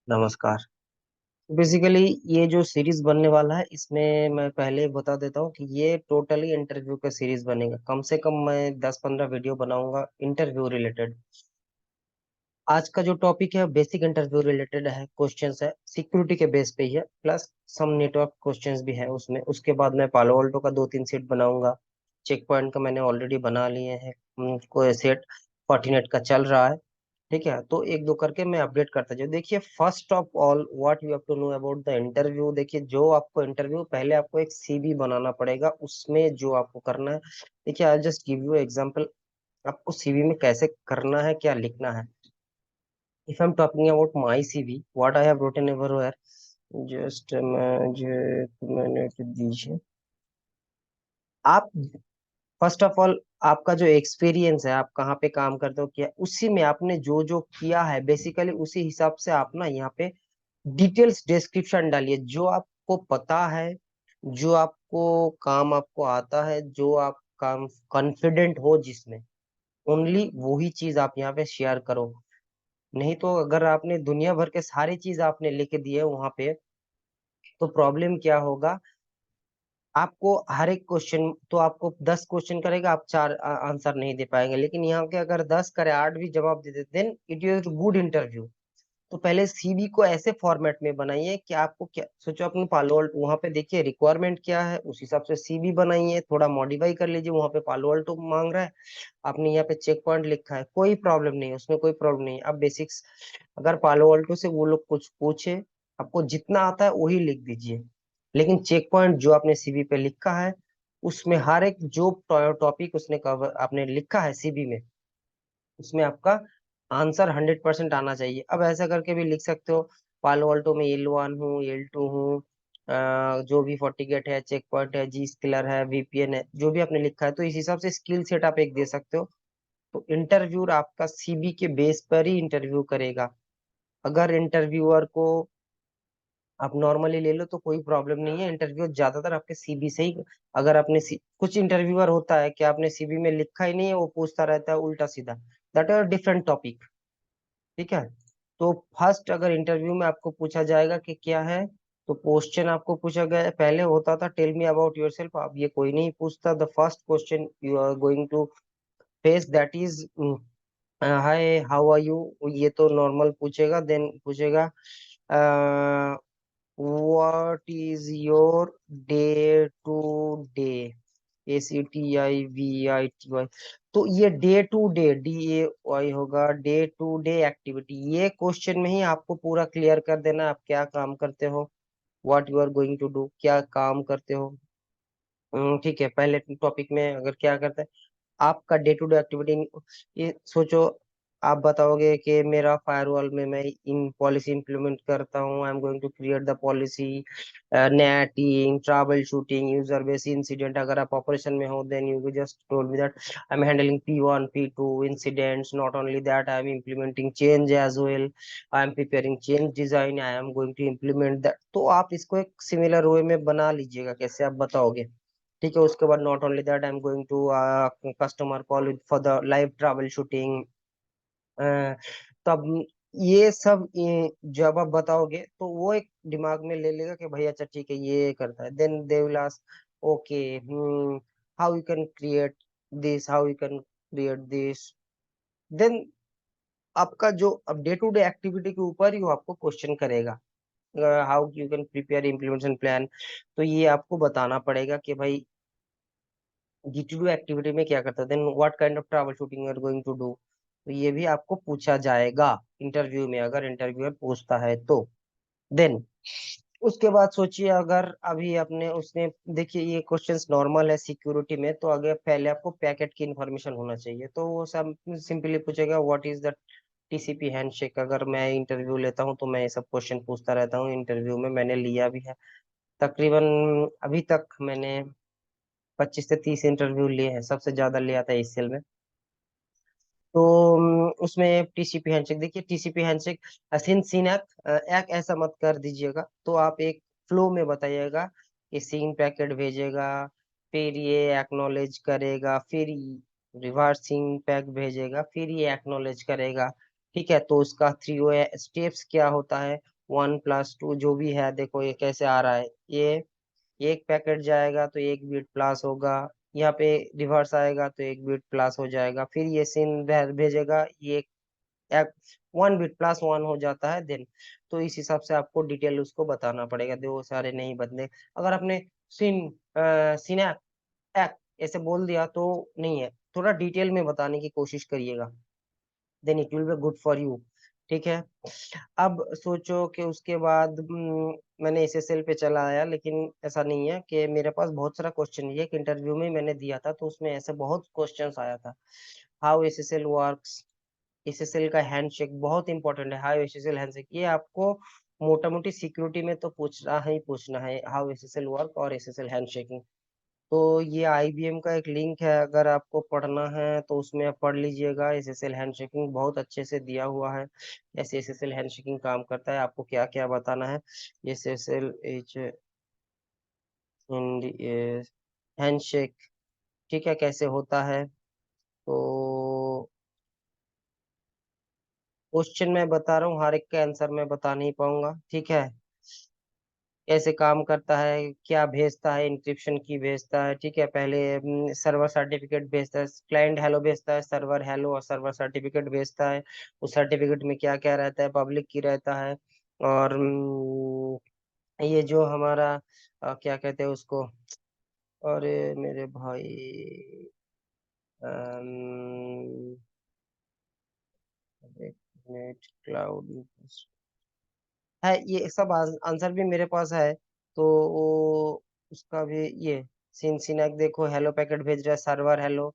नमस्कार। बेसिकली ये जो सीरीज बनने वाला है इसमें मैं पहले बता देता हूँ कि ये टोटली इंटरव्यू का सीरीज बनेगा। कम से कम मैं 10-15 वीडियो बनाऊंगा इंटरव्यू रिलेटेड। आज का जो टॉपिक है बेसिक इंटरव्यू रिलेटेड है, क्वेश्चंस है सिक्योरिटी के बेस पे ही है, प्लस सम नेटवर्क क्वेश्चंस भी है उसमें। उसके बाद मैं पालो अल्टो का 2-3 सेट बनाऊंगा। चेक पॉइंट का मैंने ऑलरेडी बना लिए हैं। कोई सेट फॉर्टिनेट का चल रहा है। ठीक है, तो एक दो करके मैं अपडेट करता जाऊँ। देखिए, first of all what you have to know about the interview. देखिए, जो आपको इंटरव्यू, पहले आपको एक सीवी बनाना पड़ेगा। उसमें जो आपको करना है, देखिए I just give you example. आपको सीवी में कैसे करना है, क्या लिखना है। If I am talking about my CV, what I have rotten everywhere, just मुझे मिनट दीजिए। आप फर्स्ट ऑफ ऑल, आपका जो एक्सपीरियंस है, आप कहाँ पे काम करते हो, क्या उसी में आपने जो जो किया है बेसिकली उसी हिसाब से आप ना यहाँ पे डिटेल्स डिस्क्रिप्शन डालिए। जो आपको पता है, जो आपको काम आपको आता है, जो आप काम कॉन्फिडेंट हो जिसमें, ओनली वही चीज आप यहाँ पे शेयर करो। नहीं तो अगर आपने दुनिया भर के सारी चीज आपने लिख दिए वहां पे, तो प्रॉब्लम क्या होगा। आपको हर एक क्वेश्चन, तो आपको 10 क्वेश्चन करेगा, आप चार आंसर नहीं दे पाएंगे। लेकिन यहाँ के अगर 10 करे, 8 भी जवाब दे देते, then it is good interview. तो पहले सीवी को ऐसे फॉर्मेट में बनाइए कि आपको क्या सोचो, अपने पालो अल्टो वहां पे देखिए रिक्वायरमेंट क्या है, उस हिसाब से सीवी बनाइए। थोड़ा मॉडिफाई कर लीजिए, वहां पे पालो अल्टो मांग रहा है, आपने यहाँ पे चेक पॉइंट लिखा है, कोई प्रॉब्लम नहीं है उसमें, कोई प्रॉब्लम नहीं है। अब बेसिक्स, अगर पालो अल्टो से वो लोग कुछ पूछे, आपको जितना आता है वही लिख दीजिए। लेकिन चेक पॉइंट जो आपने सीवी पे लिखा है, उसमें हर एक जो टॉपिक उसने कवर आपने लिखा है सीवी में, उसमें आपका आंसर 100% आना चाहिए। अब ऐसा करके भी लिख सकते हो, पालो अल्टो में L1 हूँ, L2 हूँ, जो भी FortiGate है, चेक पॉइंट है, जी स्किलर है, वीपीएन है, जो भी आपने लिखा है, तो इस हिसाब से स्किल सेट आप एक दे सकते हो। तो इंटरव्यूअर आपका सीवी के बेस पर ही इंटरव्यू करेगा। अगर इंटरव्यूअर को आप नॉर्मली ले लो तो कोई प्रॉब्लम नहीं है। इंटरव्यू ज्यादातर आपके सीवी से ही, अगर आपने कुछ इंटरव्यूअर होता है कि आपने सीवी में लिखा ही नहीं है, वो पूछता रहता है उल्टा सीधा, दैट इज डिफरेंट टॉपिक। ठीक है। तो फर्स्ट अगर इंटरव्यू में आपको पूछा जाएगा कि क्या है, तो क्वेश्चन आपको पूछा गया, पहले होता था टेल मी अबाउट योरसेल्फ, अब ये कोई नहीं पूछता। The first question you are going to face that is hi how are you. ये तो नॉर्मल पूछेगा। देन पूछेगा what is your day to day, ACTIVITY। तो ये डे टू डे, DAY होगा, डे टू डे एक्टिविटी। ये question में ही आपको पूरा क्लियर कर देना है, आप क्या काम करते हो, what you are going to do, क्या काम करते हो। ठीक है, पहले टॉपिक में अगर क्या करते हैं, आपका डे टू डे एक्टिविटी, ये सोचो। आप बताओगे कि मेरा फायरवॉल में मैं इन पॉलिसी इंप्लीमेंट करता हूँ, I am going to create the policy, netting, trouble shooting, user base incident. अगर आप ऑपरेशन में हो, then you just told me that I am handling P1 P2 incidents, not only that I am implementing change as well, I am preparing change design, I am going to implement that. तो आप इसको एक similar way में बना लीजिएगा, कैसे आप बताओगे। ठीक है, उसके बाद not only that I am going to customer call for the live trouble shooting. तब ये सब जब आप बताओगे तो वो एक दिमाग में ले लेगा कि भाई अच्छा ठीक है ये करता है। Then they will ask okay, how you can create this, how you can create this. Then आपका जो अब डे टू डे एक्टिविटी के ऊपर ही वो आपको क्वेश्चन करेगा, how you can prepare implementation plan. तो ये आपको बताना पड़ेगा कि भाई G2 एक्टिविटी में क्या करता है, then what kind of trouble shooting you are going to do. तो ये भी आपको पूछा जाएगा इंटरव्यू में, अगर इंटरव्यूअर पूछता है तो। देन उसके बाद सोचिए, अगर अभी आपने उसने, देखिए ये क्वेश्चंस नॉर्मल है सिक्योरिटी में, तो अगर पहले आपको पैकेट की इंफॉर्मेशन होना चाहिए, तो वो सब सिंपली पूछेगा what is the TCP handshake. अगर मैं इंटरव्यू लेता हूँ तो मैं ये सब क्वेश्चन पूछता रहता हूँ इंटरव्यू में, मैंने लिया भी है तकरीबन। अभी तक मैंने 25 से 30 इंटरव्यू लिए हैं, सबसे ज्यादा लिया था ACL में। तो उसमें TCP हैंडशेक, देखिए TCP हैंडशेक सिन सीनैक एक ऐसा मत कर दीजिएगा। तो आप एक फ्लो में बताइएगा कि सीन पैकेट भेजेगा, फिर ये एक्नॉलेज करेगा, फिर रिवर्सिंग पैक भेजेगा, फिर ये एक्नॉलेज करेगा। ठीक है, तो उसका 3 स्टेप्स क्या होता है, 1+2 जो भी है, देखो ये कैसे आ रहा है। ये एक पैकेट जाएगा तो 1 बिट प्लस होगा, यहाँ पे रिवर्स आएगा तो 1 बिट प्लस हो जाएगा, फिर ये सिन भेजेगा, ये एक 1 बिट+1 हो जाता है देन। तो इस हिसाब से आपको डिटेल उसको बताना पड़ेगा, दो सारे नहीं बदले। अगर आपने सिन सिनैक एक ऐसे बोल दिया तो नहीं है, थोड़ा डिटेल में बताने की कोशिश करिएगा, then it will be good for you. ठीक है। अब सोचो कि उसके बाद मैंने एसएसएल पे चला आया, लेकिन ऐसा नहीं है कि मेरे पास बहुत सारा क्वेश्चन, ये एक इंटरव्यू में मैंने दिया था तो उसमें ऐसे बहुत क्वेश्चंस आया था। हाउ एसएसएल वर्क्स, एसएसएल का हैंडशेक बहुत इंपॉर्टेंट है, हाउ एसएसएल हैंडशेक, ये आपको मोटा मोटी सिक्योरिटी में तो पूछना ही पूछना है, हाउ एसएसएल वर्क और एसएसएल हैंडशेकिंग। तो ये आईबीएम का एक लिंक है, अगर आपको पढ़ना है तो उसमें आप पढ़ लीजिएगा, एसएसएल हैंडशेकिंग बहुत अच्छे से दिया हुआ है, ऐसे एसएसएल हैंडशेकिंग काम करता है, आपको क्या क्या बताना है। एसएसएल एच हैंडशेक, ठीक है, कैसे होता है। तो क्वेश्चन मैं बता रहा हूँ, हर एक का आंसर मैं बता नहीं पाऊंगा, ठीक है। कैसे काम करता है, क्या भेजता है, इंक्रिप्शन की भेजता है, ठीक है। पहले सर्वर सर्टिफिकेट भेजता है, क्लाइंट हेलो भेजता है, सर्वर हेलो और सर्वर सर्टिफिकेट भेजता है। उस सर्टिफिकेट में क्या क्या रहता है, पब्लिक की रहता है, और ये जो हमारा क्या कहते हैं उसको, अरे मेरे भाई, अम, एक मिनट, क्लाउड है, ये सब आंसर भी मेरे पास है। तो वो उसका भी ये सिनसिनैक देखो, हेलो पैकेट भेज रहा है, सर्वर हेलो,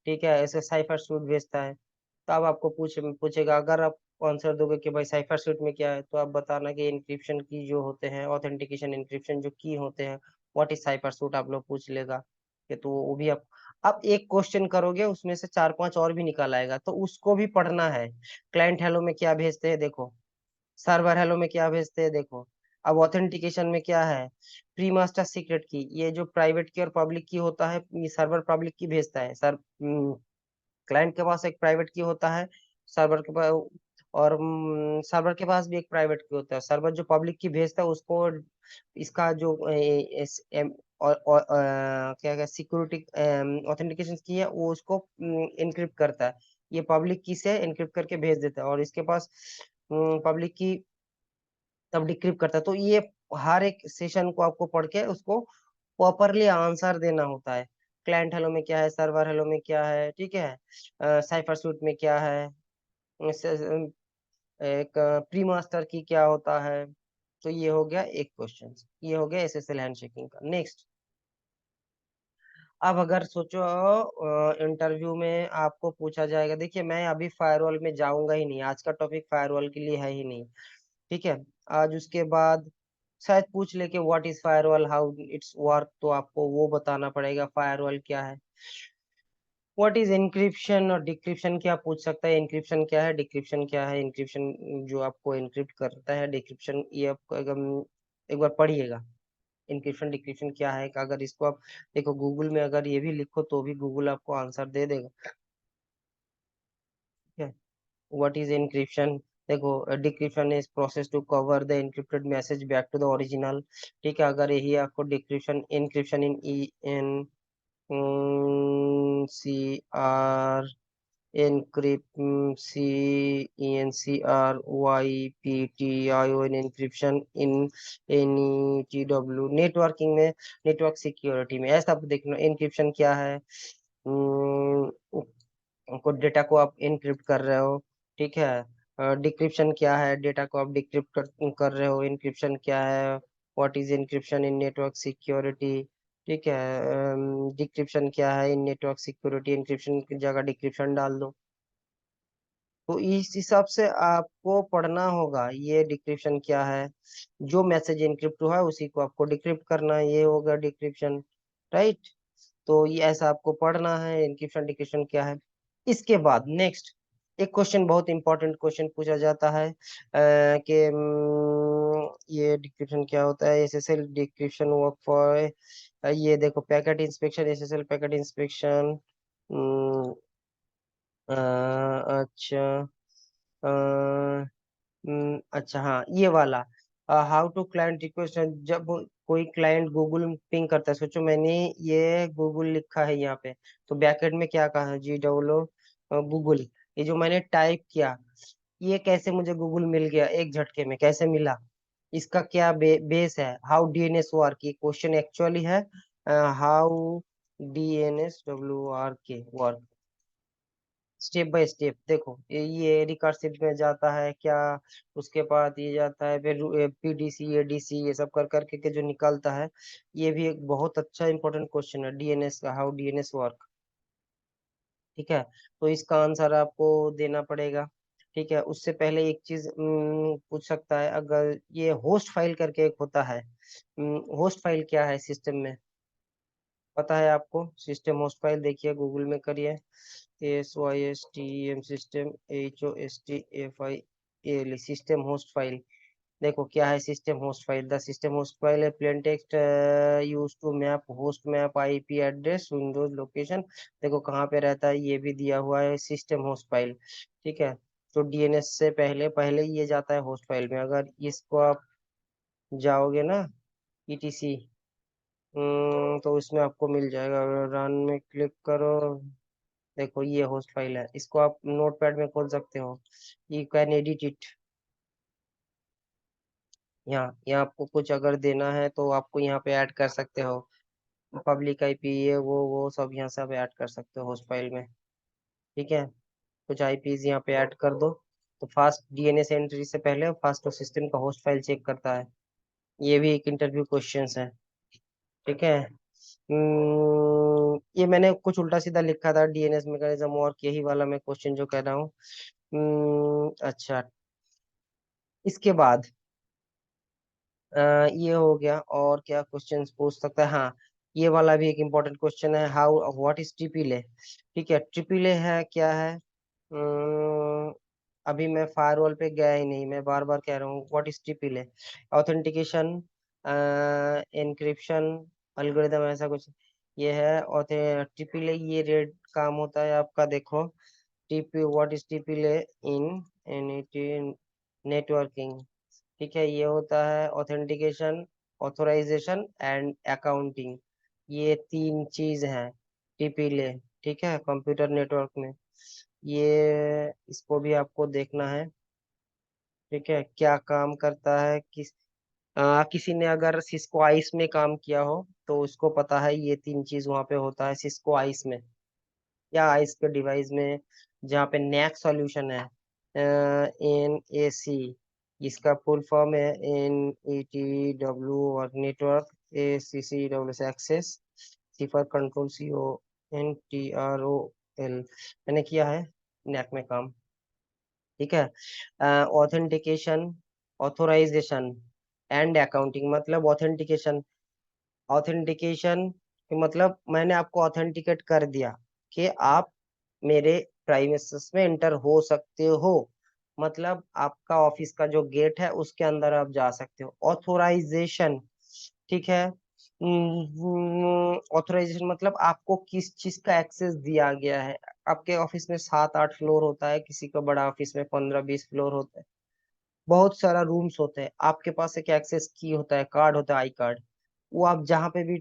ठीक है, ऐसे साइफर सूट भेजता है। तो अब आपको पूछेगा, अगर आप आंसर दोगे कि भाई साइफर सूट में क्या है, तो आप बताना कि इंक्रिप्शन की जो होते हैं, ऑथेंटिकेशन इंक्रिप्शन जो की होते हैं, व्हाट इज साइफर सूट, आप लोग पूछ लेगा कि, तो वो भी आप एक क्वेश्चन करोगे उसमें से 4-5 और भी निकल आएगा, तो उसको भी पढ़ना है। क्लाइंट हेलो में क्या भेजते हैं देखो, सर्वर हेलो में क्या भेजते हैं देखो। अब ऑथेंटिकेशन में क्या है, प्री मास्टर सीक्रेट की, ये जो प्राइवेट की और पब्लिक की होता है, ये सर्वर पब्लिक की भेजता है, सर क्लाइंट के पास एक प्राइवेट की होता है, सर्वर के पास, और सर्वर के पास भी एक प्राइवेट की होता है। सर्वर जो पब्लिक की भेजता है उसको, इसका जो क्या क्या सिक्योरिटी ऑथेंटिकेशन की है, वो उसको इनक्रिप्ट करता है, ये पब्लिक की से इनक्रिप्ट करके भेज देता है, और इसके पास पब्लिक की तब डिक्रिप्ट करता है। तो ये हर एक सेशन को आपको पढ़ के उसको प्रॉपरली आंसर देना होता है। क्लाइंट हेलो में क्या है, सर्वर हेलो में क्या है, ठीक है, साइफर सूट में क्या है, एक प्री मास्टर की क्या होता है। तो ये हो गया एक क्वेश्चन, ये हो गया एसएसएल हैंडशेकिंग का। नेक्स्ट, अब अगर सोचो इंटरव्यू में आपको पूछा जाएगा, देखिए मैं अभी फायरवॉल में जाऊंगा ही नहीं, आज का टॉपिक फायरवॉल के लिए है ही नहीं, ठीक है। आज उसके बाद शायद पूछ ले कि what is firewall, how it's work, तो आपको वो बताना पड़ेगा फायरवॉल क्या है। व्हाट इज एन्क्रिप्शन और डिक्रिप्शन क्या पूछ सकता है, एन्क्रिप्शन क्या है, डिक्रिप्शन क्या है। एन्क्रिप्शन जो आपको एन्क्रिप्ट करता है, डिक्रिप्शन ये आपको एकदम एक बार पढ़िएगा, एन्क्रिप्शन डिक्रिप्शन क्या है। अगर इसको आप देखो गूगल में अगर ये भी लिखो तो भी गूगल आपको आंसर दे देगा, ठीक है। व्हाट इज एन्क्रिप्शन, देखो decryption is process to cover the encrypted message back to the original, ठीक है। अगर यही आपको decryption encryption in E N C R encrypt c encryption encryption in NETW networking में, नेटवर्क सिक्योरिटी में, ऐसा आप देखना एन्क्रिप्शन क्या है। को डेटा को आप एनक्रिप्ट कर रहे हो, ठीक है। डिक्रिप्शन क्या है, डेटा को आप डिक्रिप्ट कर रहे हो। एनक्रिप्शन क्या है, what is encryption in network security, ठीक है। डिक्रिप्शन क्या है इन नेटवर्क सिक्योरिटी, एनक्रिप्शन की जगह डिक्रिप्शन डाल दो। तो इस हिसाब से आपको पढ़ना होगा, ये डिक्रिप्शन क्या है, जो मैसेज एनक्रिप्ट हुआ है उसी को आपको डिक्रिप्ट करना है, ये होगा डिक्रिप्शन, राइट। तो ये ऐसा आपको पढ़ना है, एनक्रिप्शन डिक्रिप्शन क्या है। इसके बाद नेक्स्ट एक क्वेश्चन, बहुत इंपॉर्टेंट क्वेश्चन पूछा जाता है कि ये डिक्रिप्शन क्या होता है, एसएसएल डिक्रिप्शन वर्क फॉर, ये देखो packet inspection, SSL packet inspection, अच्छा, अच्छा हाँ ये वाला, हाउ टू क्लाइंट रिक्वेस्ट, जब कोई क्लाइंट गूगल पिंग करता है, सोचो मैंने ये गूगल लिखा है यहाँ पे, तो बैकएंड में क्या कहा है, GWO गूगल, ये जो मैंने टाइप किया, ये कैसे मुझे गूगल मिल गया एक झटके में, कैसे मिला, इसका क्या बेस है, हाउ DNS वर्क, ये क्वेश्चन एक्चुअली है, how DNSWRK work, step by step देखो, ये रिकर्सिव में जाता है क्या, उसके बाद ये जाता है, फिर PDC ADC ये सब कर करके के जो निकलता है, ये भी एक बहुत अच्छा इंपॉर्टेंट क्वेश्चन है DNS का, हाउ DNS वर्क। ठीक है, तो इसका आंसर आपको देना पड़ेगा। ठीक है, उससे पहले एक चीज पूछ सकता है, अगर ये होस्ट फाइल करके एक होता है, होस्ट फाइल क्या है सिस्टम में, पता है आपको, सिस्टम होस्ट फाइल देखिए गूगल में करिए, SYSTEM system, HOSTFIL system host file, देखो क्या है system host file, the system host file है plain text use to map host map IP address Windows location, देखो कहाँ पे रहता है ये भी दिया हुआ है, सिस्टम होस्ट फाइल। ठीक है, तो DNS से पहले पहले ये जाता है होस्ट फाइल में, अगर इसको आप जाओगे ना ETC, तो इसमें आपको मिल जाएगा, रन में क्लिक करो, देखो ये होस्ट फाइल है, इसको आप नोटपैड में खोल सकते हो, यू कैन एडिट इट, यहाँ आपको कुछ अगर देना है तो आपको यहाँ पे ऐड कर सकते हो, पब्लिक IP ये वो सब यहाँ सब ऐड कर सकते हो होस्ट फाइल में। ठीक है, कुछ IPs यहाँ पे ऐड कर दो, तो फास्ट DNS एंट्री से पहले फास्ट सिस्टम का होस्ट फाइल चेक करता है, ये भी एक इंटरव्यू क्वेश्चन है। ठीक है, ये मैंने कुछ उल्टा सीधा लिखा था, DNS मैकेनिज्म और यही वाला मैं क्वेश्चन जो कह रहा हूँ। अच्छा, इसके बाद ये हो गया, और क्या क्वेश्चंस पूछ सकता है, हाँ ये वाला भी एक इम्पोर्टेंट क्वेश्चन है, हाउ व्हाट इज TPLA। ठीक है, TPLA है क्या है, अम्म, अभी मैं फायरवॉल पे गया ही नहीं, मैं बार बार कह रहा हूँ, what is TPLA, authentication, encryption, algorithm, ऐसा कुछ ये है। और TPLA ये रेड काम होता है आपका, देखो TP what is TPLA in NET networking. ठीक है, ये होता है ऑथेंटिकेशन, ऑथोराइजेशन एंड अकाउंटिंग, ये तीन चीज हैं TPLA। ठीक है, कंप्यूटर नेटवर्क में ये, इसको भी आपको देखना है। ठीक है, क्या काम करता है, किसी ने अगर सिस्को आइस में काम किया हो तो उसको पता है ये तीन चीज वहां पे होता है सिस्को आइस में, या आइस के डिवाइस में, जहाँ पे नैक सॉल्यूशन है, NAC, इसका फुल फॉर्म है NETW, और नेटवर्क ACCW से एक्सेस, सिफर कंट्रोल CONTROL, मैंने किया है नैक में काम। ठीक है, ऑथेंटिकेशन, ऑथोराइजेशन एंड अकाउंटिंग, मतलब ऑथेंटिकेशन, ऑथेंटिकेशन मतलब मैंने आपको ऑथेंटिकेट कर दिया कि आप मेरे प्राइमेसिस में इंटर हो सकते हो, मतलब आपका ऑफिस का जो गेट है उसके अंदर आप जा सकते हो। ऑथोराइजेशन, ठीक है, ऑथोराइजेशन मतलब आपको किस चीज का एक्सेस दिया गया है, आपके ऑफिस में 7-8 फ्लोर होता है, किसी का बड़ा ऑफिस में 15-20 फ्लोर होता है, बहुत सारा रूम्स होते हैं, आपके पास एक एक्सेस की होता है, कार्ड होता है, आई कार्ड, वो आप जहाँ पे भी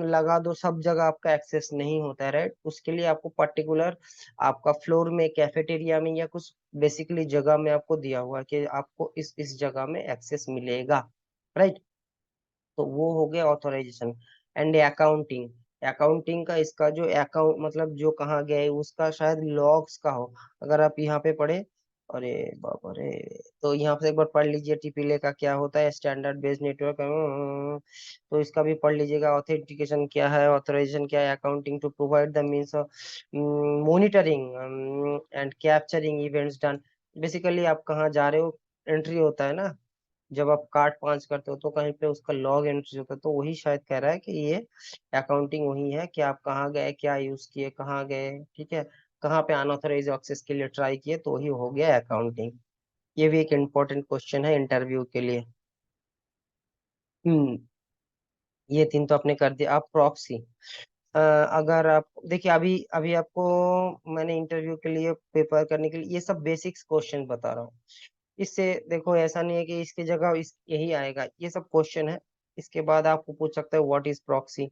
लगा दो सब जगह आपका एक्सेस नहीं होता है, राइट, उसके लिए आपको पर्टिकुलर आपका फ्लोर में, कैफेटेरिया में, या कुछ बेसिकली जगह में आपको दिया हुआ है कि आपको इस जगह में एक्सेस मिलेगा, राइट, तो वो हो गया ऑथराइजेशन। एंड अकाउंटिंग, अकाउंटिंग का इसका जो अकाउंट मतलब जो कहाँ गया है उसका शायद लॉग्स का हो, अगर आप यहाँ पे पढ़े, अरे बाबा रे, तो यहाँ से एक बार पढ़ लीजिए TPLA का क्या होता है, स्टैंडर्ड बेस्ड नेटवर्क, तो इसका भी पढ़ लीजिएगा, ऑथेंटिकेशन क्या है, ऑथराइजेशन क्या है, accounting to provide the means of monitoring and capturing events done, basically आप कहाँ जा रहे हो, एंट्री होता है ना, जब आप कार्ड पांच करते हो तो कहीं पे उसका लॉग एंट्री होता है, तो वही शायद कह रहा है कि ये अकाउंटिंग वही है कि आप कहाँ गए, क्या यूज किए, कहाँ गए, ठीक है, कहाँ पे अनऑथराइज एक्सेस के लिए ट्राई किए, तो वही हो गया अकाउंटिंग। ये भी एक इम्पोर्टेंट क्वेश्चन है इंटरव्यू के लिए। हम्म, ये तीन तो आपने कर दिया। आप प्रॉक्सी, अगर आप देखिए, अभी अभी आपको मैंने इंटरव्यू के लिए प्रिपेयर करने के लिए ये सब बेसिक्स क्वेश्चन बता रहा हूँ। इससे देखो ऐसा नहीं है कि इसकी जगह इस यही आएगा, ये सब क्वेश्चन है। इसके बाद आपको पूछ सकता है व्हाट इज प्रॉक्सी।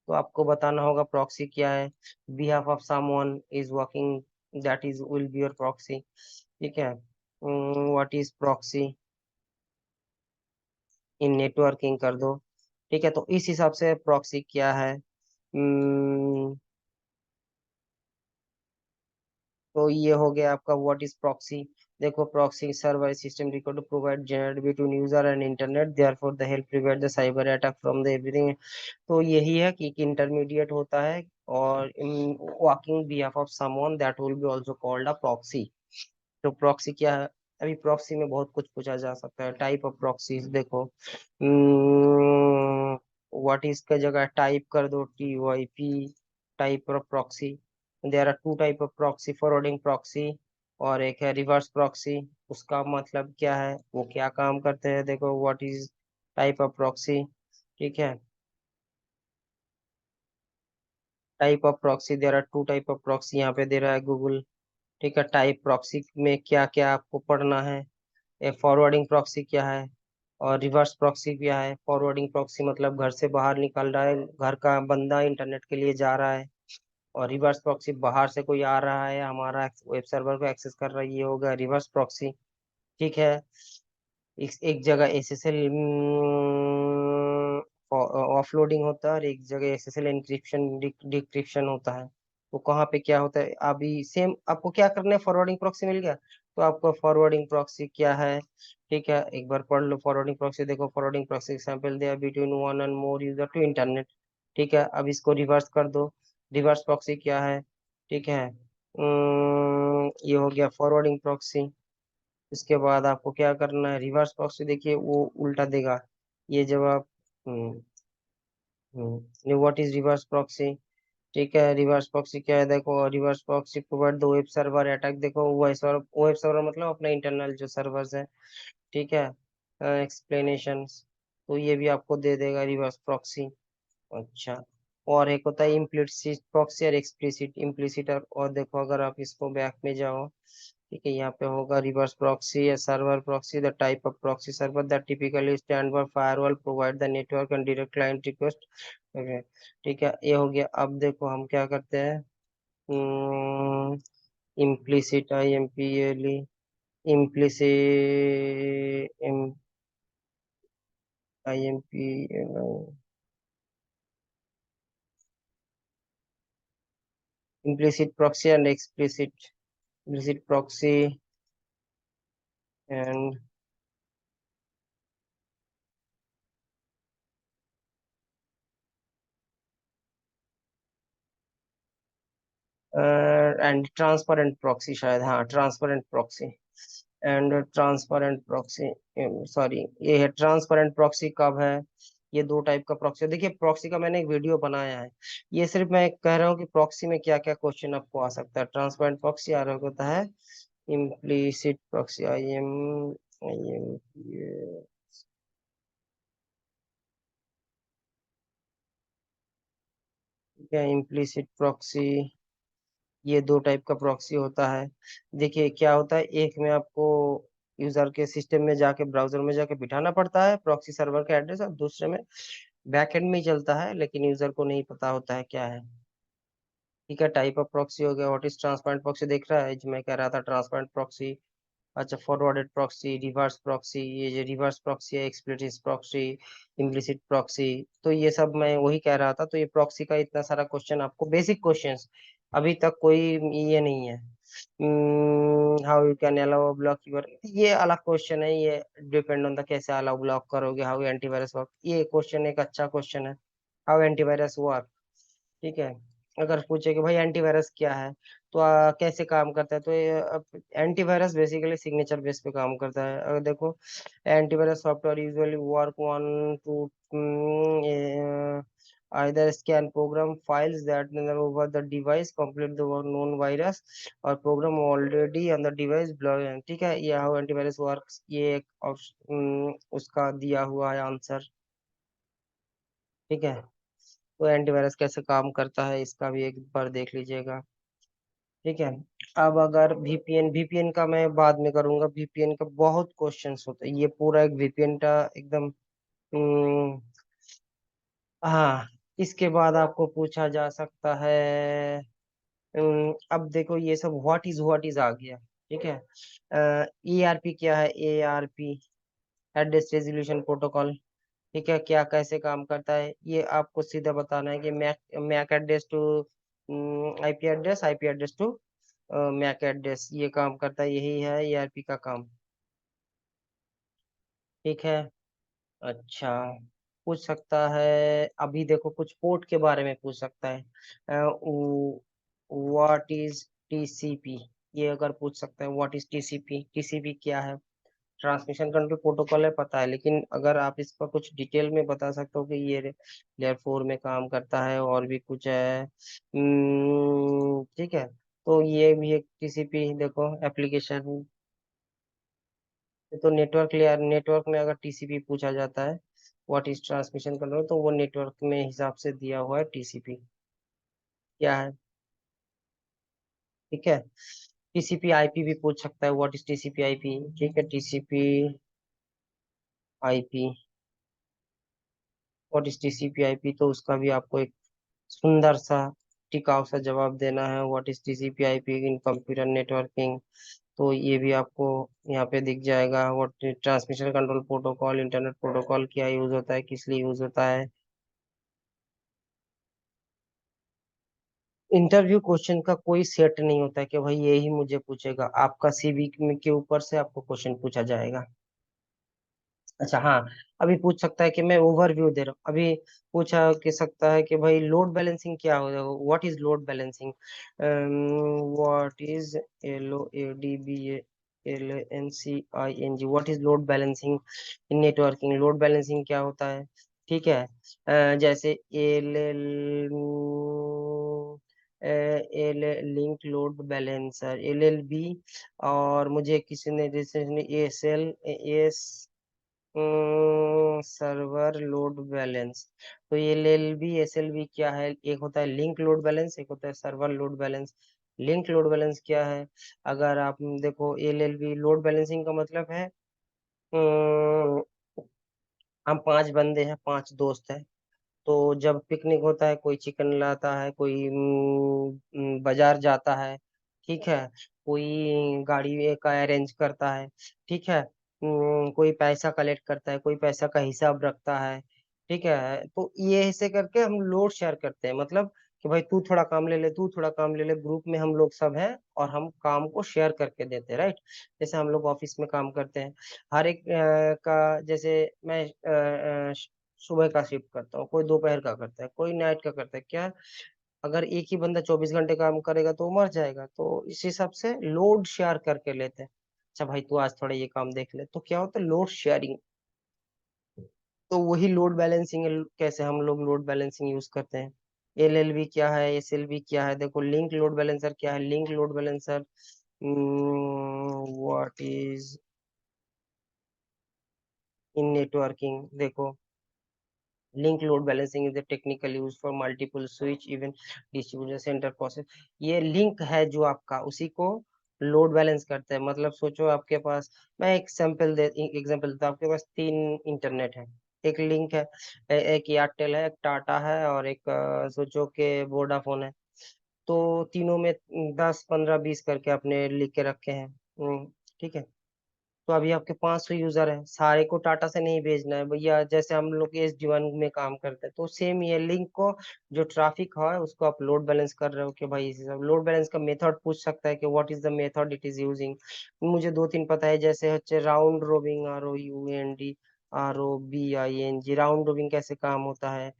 तो आपको बताना होगा प्रॉक्सी क्या है। Behalf of someone is working, that is will be your proxy. ठीक है। What is proxy in networking कर दो। ठीक है, तो इस हिसाब से प्रॉक्सी क्या है। तो ये हो गया आपका व्हाट इज प्रॉक्सी। देखो proxy server system required to provide generate between user and internet, therefore the help prevent the cyber attack from the everything. तो यही है कि इंटरमीडिएट होता है, और walking behalf of someone that will be also called a proxy. तो proxy क्या है। अभी प्रॉक्सी में बहुत कुछ पूछा जा सकता है। टाइप ऑफ प्रॉक्सीज देखो, व्हाट इज का जगह टाइप कर दो TYP, type of proxy. There are two type of proxy, forwarding proxy और एक है रिवर्स प्रॉक्सी। उसका मतलब क्या है, वो क्या काम करते हैं, देखो what is type of proxy. ठीक है, type of proxy, there are two type of proxy, यहाँ पे दे रहा है गूगल। ठीक है, टाइप प्रॉक्सी में क्या क्या आपको पढ़ना है। फॉरवर्डिंग प्रॉक्सी क्या है, और रिवर्स प्रॉक्सी क्या है। फॉरवर्डिंग प्रॉक्सी मतलब घर से बाहर निकल रहा है, घर का बंदा इंटरनेट के लिए जा रहा है। और रिवर्स प्रॉक्सी बाहर से कोई आ रहा है, हमारा वेब सर्वर को एक्सेस कर रहा है, ये होगा रिवर्स प्रॉक्सी। ठीक है। एक जगह SSL ऑफलोडिंग होता है, और एक जगह SSL इंक्रिप्शन डिक्रिप्शन होता है। तो कहाँ पे क्या होता है, अभी सेम आपको क्या करना है, फॉरवर्डिंग प्रॉक्सी मिल गया। तो आपको फॉरवर्डिंग प्रॉक्सी क्या है। ठीक है, एक बार पढ़ लो फॉरवर्डिंग प्रॉक्सी। देखो फॉरवर्डिंग प्रॉक्सी एग्जांपल दिया, between one and more user to internet. ठीक है, अब इसको रिवर्स कर दो। रिवर्स प्रॉक्सी क्या है। ठीक है, ये हो गया फॉरवर्डिंग प्रॉक्सी। इसके बाद आपको क्या करना है, रिवर्स प्रॉक्सी देखिए वो उल्टा देगा। ये जब आप व्हाट इज रिवर्स प्रॉक्सी। ठीक है, रिवर्स प्रॉक्सी क्या है, देखो reverse proxy provide the web server attack. देखो वेब सर्वर मतलब अपना इंटरनल जो सर्वर्स है। ठीक है, एक्सप्लेनेशन, तो ये भी आपको दे देगा रिवर्स प्रॉक्सी। अच्छा, और एक होता है इम्प्लिसिट प्रॉक्सी और एक्सप्लिसिट। इम्प्लिसिट और देखो अगर आप इसको बैक में जाओ, ठीक है, यहाँ पे होगा रिवर्स प्रॉक्सी या server proxy, the type of proxy server that typically stand for firewall provide the network and direct client request. Okay, ठीक है, ये हो गया। अब देखो हम क्या करते हैं, implicit IMPLE, implicit IMP implicit proxy and explicit proxy and and transparent proxy शायद, हाँ transparent proxy and transparent proxy. Sorry, ये है ट्रांसपेरेंट प्रॉक्सी कब है। ये दो टाइप का प्रॉक्सी है। देखिए प्रॉक्सी का मैंने एक वीडियो बनाया है। ये सिर्फ मैं कह रहा हूँ कि प्रॉक्सी में क्या क्या क्वेश्चन आपको आ सकता है। ट्रांसपेरेंट प्रॉक्सी आ रहा होता है, इम्प्लिसिट प्रॉक्सी आई एम क्या इम्प्लिसिट प्रॉक्सी। ये दो टाइप का प्रॉक्सी होता है। देखिए क्या होता है, एक में आपको यूजर के सिस्टम में जाके ब्राउजर में जाके बिठाना पड़ता है प्रॉक्सी सर्वर का एड्रेस, और दूसरे में बैकएंड में ही चलता है लेकिन यूजर को नहीं पता होता है क्या है। ठीक है, टाइप ऑफ प्रॉक्सी हो गया। व्हाट इज ट्रांसपेरेंट प्रॉक्सी देख रहा है, जो मैं कह रहा था ट्रांसपेरेंट प्रॉक्सी। अच्छा, फॉरवर्डेड प्रॉक्सी, रिवर्स प्रॉक्सी, ये जो रिवर्स प्रॉक्सी है, एक्सप्लिसिट प्रॉक्सी, इम्प्लिसिट प्रॉक्सी। तो ये सब मैं वही कह रहा था। तो ये प्रॉक्सी का इतना सारा क्वेश्चन आपको, बेसिक क्वेश्चंस, अभी तक कोई ये नहीं है। How you can allow block your, ये अलग क्वेश्चन है। ये डिपेंड ऑन द कैसे अलाउ ब्लॉक करोगे, हाउ एंटीवायरस वर्क, ये क्वेश्चन एक अच्छा क्वेश्चन है। How antivirus work. ठीक है, अगर पूछे कि भाई एंटीवायरस क्या है, तो कैसे काम करता है, तो ये एंटीवायरस बेसिकली सिग्नेचर बेस पे काम करता है। अगर देखो antivirus software usually work one two either scan program files that are over the device, complete the known virus, और program already on the device block। ठीक है, ये हाउ एंटीवायरस वर्क्स, ये एक उसका दिया हुआ है आंसर। ठीक है, तो एंटीवायरस कैसे काम करता है इसका भी एक बार देख लीजिएगा। ठीक है। अब अगर वीपीएन, वीपीएन का मैं बाद में करूंगा, वीपीएन का बहुत क्वेश्चंस होते हैं, ये पूरा एक वीपीएन का एकदम। हम्म, हाँ। इसके बाद आपको पूछा जा सकता है। अब देखो ये सब व्हाट इज आ गया। ठीक है। ईआरपी क्या है, एआरपी, एड्रेस रेजोल्यूशन प्रोटोकॉल। ठीक है, क्या कैसे काम करता है, ये आपको सीधा बताना है कि MAC MAC address to IP address, IP address to MAC address, ये काम करता है, यही है ईआरपी का काम। ठीक है। अच्छा, पूछ सकता है। अभी देखो कुछ पोर्ट के बारे में पूछ सकता है। व्हाट इज टीसीपी, ये अगर पूछ सकता है, व्हाट इज टीसीपी, टीसीपी क्या है। ट्रांसमिशन कंट्रोल प्रोटोकॉल है, पता है, लेकिन अगर आप इसका कुछ डिटेल में बता सकते हो कि ये लेयर 4 में काम करता है और भी कुछ है। ठीक है। तो ये भी एक टीसीपी, देखो एप्लीकेशन। तो नेटवर्क लेयर, नेटवर्क में अगर टीसीपी पूछा जाता है, व्हाट इज ट्रांसमिशन कंट्रोल, तो वो नेटवर्क में हिसाब से दिया हुआ है टीसीपी क्या है। ठीक है। टीसीपी आईपी भी पूछ सकता है, व्हाट इज टीसीपी आईपी। ठीक है, TCP IP, what is TCP IP, तो उसका भी आपको एक सुंदर सा टिकाऊ सा जवाब देना है, what is TCP IP in computer networking. तो ये भी आपको यहाँ पे दिख जाएगा, what transmission control protocol, internet protocol क्या यूज होता है, किस लिए यूज होता है। इंटरव्यू क्वेश्चन का कोई सेट नहीं होता है कि भाई यही मुझे पूछेगा, आपका सीवी के ऊपर से आपको क्वेश्चन पूछा जाएगा। अच्छा हाँ, अभी पूछ सकता है कि मैं ओवरव्यू दे रहा हूँ, अभी पूछा कि सकता है कि भाई लोड बैलेंसिंग क्या हो, what is load balancing, what is LOADBALANCING, what is load balancing in networking, load balancing क्या होता है। ठीक है। जैसे L link load balancer, LLB, और मुझे किसी ने recently S server load balance. तो ये LLB SLB क्या है, एक होता है लिंक लोड बैलेंस, एक होता है server load balance. Link load balance क्या है, अगर आप देखो LLB लोड बैलेंसिंग का मतलब है, अम, हम 5 बंदे हैं, 5 दोस्त हैं। तो जब पिकनिक होता है, कोई चिकन लाता है, कोई बाजार जाता है। ठीक है। कोई गाड़ी का अरेंज करता है। ठीक है। कोई पैसा कलेक्ट करता है, कोई पैसा का हिसाब रखता है। ठीक है, तो ये ऐसे करके हम लोड शेयर करते हैं, मतलब कि भाई तू थोड़ा काम ले ले, तू थोड़ा काम ले ले, ग्रुप में हम लोग सब हैं और हम काम को शेयर करके देते हैं, राइट। जैसे हम लोग ऑफिस में काम करते हैं, हर एक का, जैसे मैं सुबह का शिफ्ट करता हूँ, कोई दोपहर का करता है, कोई नाइट का करता है, क्या अगर एक ही बंदा 24 घंटे काम करेगा तो वो मर जाएगा, तो इस हिसाब से लोड शेयर करके लेते हैं। अच्छा भाई तू आज थोड़ा ये काम देख ले, तो क्या होता है लोड शेयरिंग। तो वही लोड बैलेंसिंग है, कैसे हम लोग लोड बैलेंसिंग यूज करते हैं। LLB क्या है, SLB क्या है, देखो लिंक लोड बैलेंसर क्या है, link load balancer, what is in networking, देखो link load balancing is the technical use for multiple switch even distribution centre process. ये लिंक है जो आपका, उसी को लोड बैलेंस करता है, मतलब सोचो आपके पास, मैं एक एग्जांपल देता हूँ, आपके पास 3 इंटरनेट है। एक लिंक है, एक एयरटेल है, एक टाटा है, और एक सोचो के वोडाफोन है। तो तीनों में 10 15 20 करके आपने लिख के रखे हैं। ठीक है। तो अभी आपके 500 यूजर है, सारे को टाटा से नहीं भेजना है भैया, जैसे हम लोग SD1 में काम करते हैं, तो सेम ये लिंक को, जो ट्रैफिक है उसको आप लोड बैलेंस कर रहे हो कि भाई इसी सब लोड बैलेंस का मेथड पूछ सकता है कि what is the method it is using. मुझे 2 3 पता है, जैसे হচ্ছে round robin, ROUND ROBING, round robin कैसे काम होता है,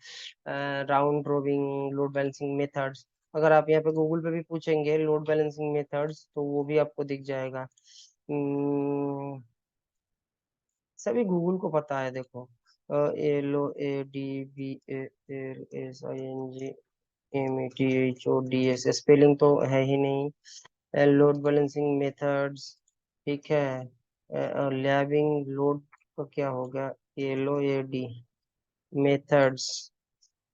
round robin load balancing methods. अगर आप यहाँ पे गूगल पे भी पूछेंगे लोड बैलेंसिंग मेथड्स, तो वो भी आपको दिख जाएगा। सभी गूगल को पता है, देखो LOADBALSINGMETHODS, स्पेलिंग तो है ही नहीं। Load balancing methods. ठीक है। लैबिंग लोड का क्या होगा, LOAD मेथड्स।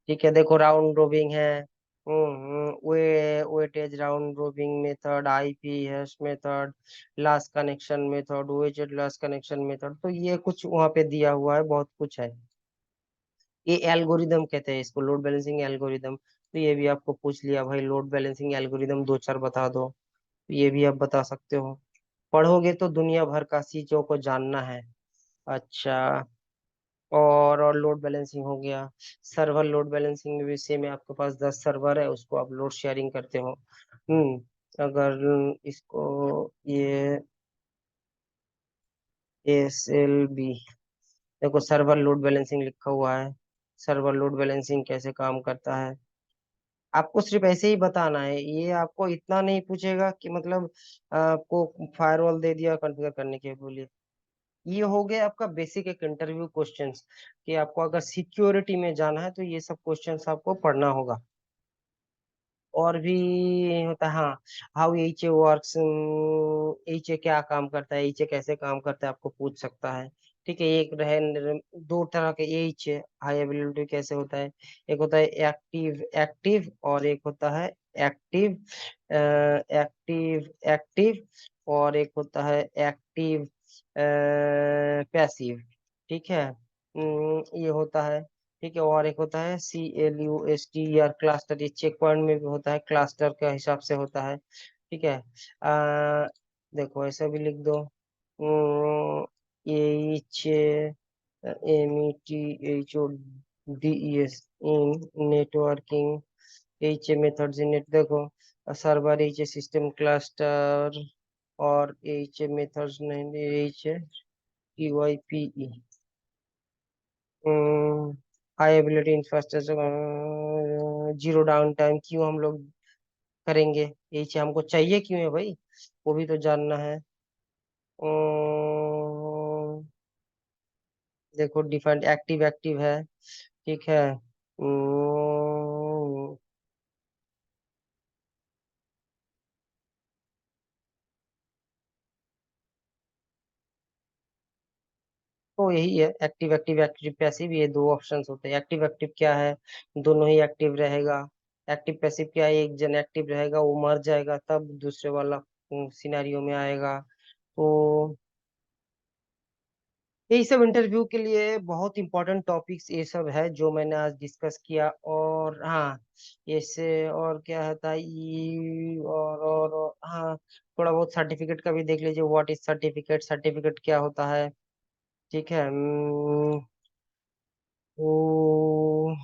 ठीक है, देखो राउंड रोबिंग है, weightage round robin method, IPS method, last connection method, weighted last connection method, तो ये कुछ वहाँ पे दिया हुआ है, बहुत कुछ है। ये एल्गोरिदम कहते हैं इसको, लोड बैलेंसिंग एल्गोरिदम। तो ये भी आपको पूछ लिया भाई, लोड बैलेंसिंग एल्गोरिदम दो चार बता दो, तो ये भी आप बता सकते हो। पढ़ोगे तो दुनिया भर का चीजों को जानना है। अच्छा, और लोड बैलेंसिंग हो गया। सर्वर लोड बैलेंसिंग विषय में आपके पास 10 सर्वर है, उसको आप लोड शेयरिंग करते हो। अगर इसको, ये ASLB, देखो सर्वर लोड बैलेंसिंग लिखा हुआ है। सर्वर लोड बैलेंसिंग कैसे काम करता है, आपको सिर्फ ऐसे ही बताना है। ये आपको इतना नहीं पूछेगा कि मतलब आपको फायरवॉल दे दिया कॉन्फ़िगर करने के लिए। ये हो गया आपका बेसिक एक इंटरव्यू क्वेश्चंस, कि आपको अगर सिक्योरिटी में जाना है तो ये सब क्वेश्चंस आपको पढ़ना होगा। और भी होता है, हाँ, how H A works, H A क्या काम करता है, एच ए कैसे काम करता है, आपको पूछ सकता है। ठीक है, एक रहे दो तरह के एच ए, हाई अवेलेबिलिटी कैसे होता है, एक होता है एक्टिव एक्टिव, और एक होता है एक्टिव एक्टिव एक्टिव, और एक होता है एक्टिव पैसिव। ठीक है, ये होता है। ठीक है, और एक होता है CLUSTER, क्लस्टर, ये चेक पॉइंट में भी होता है, क्लस्टर के हिसाब से होता है। ठीक है, देखो ऐसा भी लिख दो, METHODES in networking, methods in net, देखो सर्वर, सिस्टम क्लस्टर, और मेथड्स नहीं, PYPE, high ability infrastructure, zero down time क्यों हम लोग करेंगे, ये चीज हमको चाहिए क्यों है भाई, वो भी तो जानना है। देखो डिफरेंट एक्टिव एक्टिव है। ठीक है, तो यही है एक्टिव एक्टिव एक्टिव पैसिव, ये दो ऑप्शंस होते हैं। एक्टिव एक्टिव क्या है, दोनों ही एक्टिव रहेगा। एक्टिव पैसिव क्या है, एक जन एक्टिव रहेगा वो मर जाएगा तब दूसरे वाला सिनेरियो में आएगा। तो यही सब इंटरव्यू के लिए बहुत इंपॉर्टेंट टॉपिक्स ये सब है जो मैंने आज डिस्कस किया। और हाँ, इससे और क्या होता है, और हाँ, थोड़ा बहुत सर्टिफिकेट का भी देख लीजिए, व्हाट इज सर्टिफिकेट, सर्टिफिकेट क्या होता है। ठीक है, तो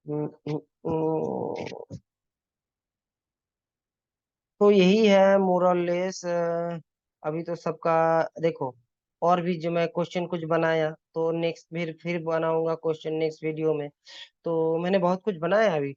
हम्म, हम्म, हम्म, तो यही है मोरलेस। अभी तो सबका देखो, और भी जो मैं क्वेश्चन कुछ बनाया तो नेक्स्ट फिर बनाऊंगा क्वेश्चन नेक्स्ट वीडियो में। तो मैंने बहुत कुछ बनाया अभी,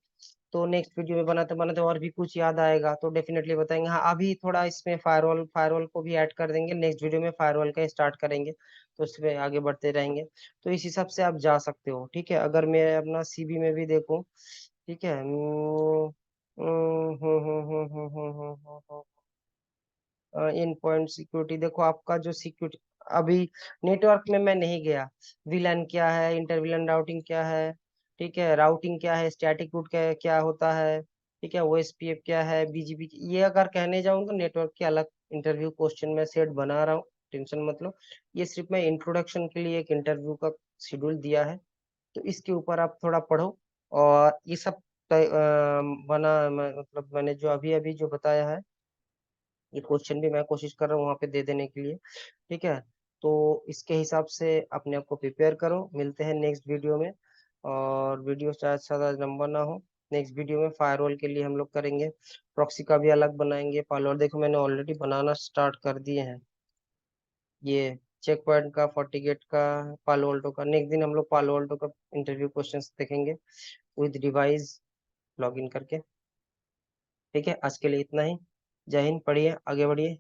तो नेक्स्ट वीडियो में बनाते बनाते और भी कुछ याद आएगा तो डेफिनेटली बताएंगे। हाँ, अभी थोड़ा इसमें फायरवॉल फायरवॉल को भी ऐड कर देंगे, नेक्स्ट वीडियो में फायरवॉल का स्टार्ट करेंगे, तो उसमें आगे बढ़ते रहेंगे। तो इस हिसाब से आप जा सकते हो। ठीक है, अगर मैं अपना CV में भी देखूं, ठीक है, इन पॉइंट सिक्योरिटी, देखो आपका जो सिक्योरिटी, अभी नेटवर्क में मैं नहीं गया, विलन क्या है, इंटर विलन राउटिंग क्या है, ठीक है, राउटिंग क्या है, स्टैटिक रूट क्या क्या होता है, ठीक है, OSPF क्या है, BGP, ये अगर कहने जाऊँ तो नेटवर्क के अलग इंटरव्यू क्वेश्चन में सेट बना रहा हूँ, टेंशन मत लो। ये सिर्फ मैं इंट्रोडक्शन के लिए एक इंटरव्यू का शेड्यूल दिया है, तो इसके ऊपर आप थोड़ा पढ़ो। और ये सब मतलब मैंने जो अभी अभी जो बताया है, ये क्वेश्चन भी मैं कोशिश कर रहा हूँ वहां पे दे देने के लिए। ठीक है, तो इसके हिसाब से अपने आप को प्रिपेयर करो, मिलते हैं नेक्स्ट वीडियो में। और वीडियो शायद ज्यादा लंबा ना हो। नेक्स्ट वीडियो में फायरवॉल के लिए हम लोग करेंगे, प्रॉक्सी का भी अलग बनाएंगे, पालोर देखो मैंने ऑलरेडी बनाना स्टार्ट कर दिए हैं। ये चेक पॉइंट का, FortiGate का, पालो अल्टो का, नेक्स्ट दिन हम लोग पालो अल्टो का इंटरव्यू क्वेश्चंस देखेंगे विद डिवाइस, लॉग इन करके। ठीक है, आज के लिए इतना ही। जय हिंद, पढ़िए आगे बढ़िए।